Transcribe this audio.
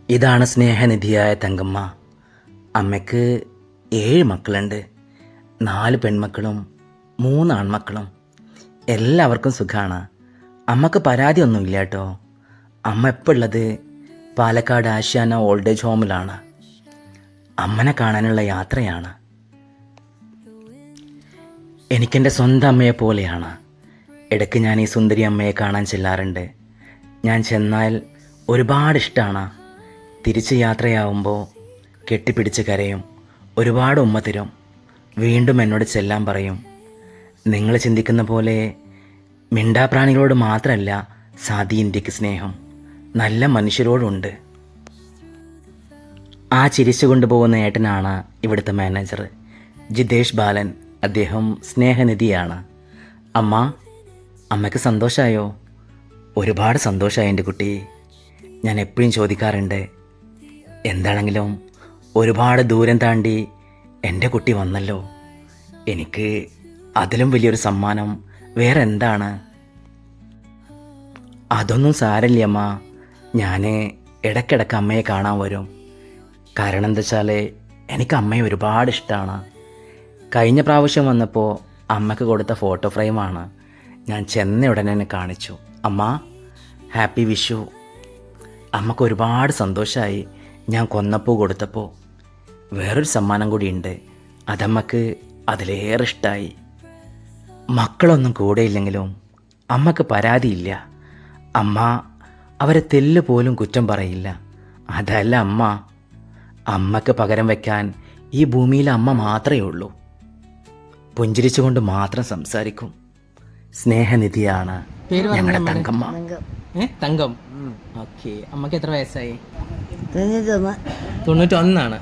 ഇതാണ് സ്നേഹനിധിയായ തങ്കമ്മ. അമ്മയ്ക്ക് 7 മക്കളുണ്ട്. 4 പെൺമക്കളും 3 ആൺമക്കളും. എല്ലാവർക്കും സുഖമാണ്. അമ്മക്ക് പരാതിയൊന്നുമില്ല കേട്ടോ. അമ്മ ഇപ്പോൾ ഉള്ളത് പാലക്കാട് ആശാന ഓൾഡ് ഏജ് ഹോമിലാണ്. അമ്മനെ കാണാനുള്ള യാത്രയാണ്. എനിക്കെൻ്റെ സ്വന്തം അമ്മയെ പോലെയാണ്. ഇടയ്ക്ക് ഞാൻ ഈ സുന്ദരി അമ്മയെ കാണാൻ ചെല്ലാറുണ്ട്. ഞാൻ ചെന്നാൽ ഒരുപാട് ഇഷ്ടമാണ്. തിരിച്ച് യാത്രയാവുമ്പോൾ കെട്ടിപ്പിടിച്ച് കരയും. ഒരുപാട് ഉമ്മ തരും. വീണ്ടും എന്നോട് ചെല്ലാൻ പറയും. നിങ്ങൾ ചിന്തിക്കുന്ന പോലെ മിണ്ടാപ്രാണികളോട് മാത്രമല്ല സാദി ഇന്ത്യക്ക് സ്നേഹം, നല്ല മനുഷ്യരോടുണ്ട്. ആ ചിരിച്ചു കൊണ്ടുപോകുന്ന ഏട്ടനാണ് ഇവിടുത്തെ മാനേജർ ജിതേഷ് ബാലൻ. അദ്ദേഹം സ്നേഹനിധിയാണ്. അമ്മയ്ക്ക് സന്തോഷമായോ? ഒരുപാട് സന്തോഷമായി എൻ്റെ കുട്ടി. ഞാൻ എപ്പോഴും ചോദിക്കാറുണ്ട്, എന്താണെങ്കിലും ഒരുപാട് ദൂരം താണ്ടി എൻ്റെ കുട്ടി വന്നല്ലോ. എനിക്ക് അതിലും വലിയൊരു സമ്മാനം വേറെ എന്താണ്? അതൊന്നും സാരമില്ല അമ്മ. ഞാൻ ഇടയ്ക്കിടയ്ക്ക് അമ്മയെ കാണാൻ വരും. കാരണം എന്താ വെച്ചാൽ എനിക്ക് അമ്മയെ ഒരുപാട് ഇഷ്ടമാണ്. കഴിഞ്ഞ പ്രാവശ്യം വന്നപ്പോൾ അമ്മയ്ക്ക് കൊടുത്ത ഫോട്ടോ ഫ്രെയിമാണ് ഞാൻ ചെന്ന ഉടനെ തന്നെ കാണിച്ചു. അമ്മ, ഹാപ്പി വിഷു. അമ്മക്ക് ഒരുപാട് സന്തോഷമായി ഞാൻ കൊന്നപ്പൂ കൊടുത്തപ്പോൾ. വേറൊരു സമ്മാനം കൂടിയുണ്ട്, അതമ്മക്ക് അതിലേറെ ഇഷ്ടമായി. മക്കളൊന്നും കൂടെയില്ലെങ്കിലും അമ്മക്ക് പരാതിയില്ല. അമ്മ അവരെ തെല്ല് പോലും കുറ്റം പറയില്ല. അതല്ല അമ്മക്ക് പകരം വയ്ക്കാൻ ഈ ഭൂമിയിൽ അമ്മ മാത്രമേ ഉള്ളൂ. പുഞ്ചിരിച്ചുകൊണ്ട് മാത്രം സംസാരിക്കും. സ്നേഹനിധിയാണ് ഞങ്ങളുടെ തങ്കമ്മ. തങ്കം. ഓക്കെ. അമ്മക്ക് എത്ര വയസ്സായി? 91. 91.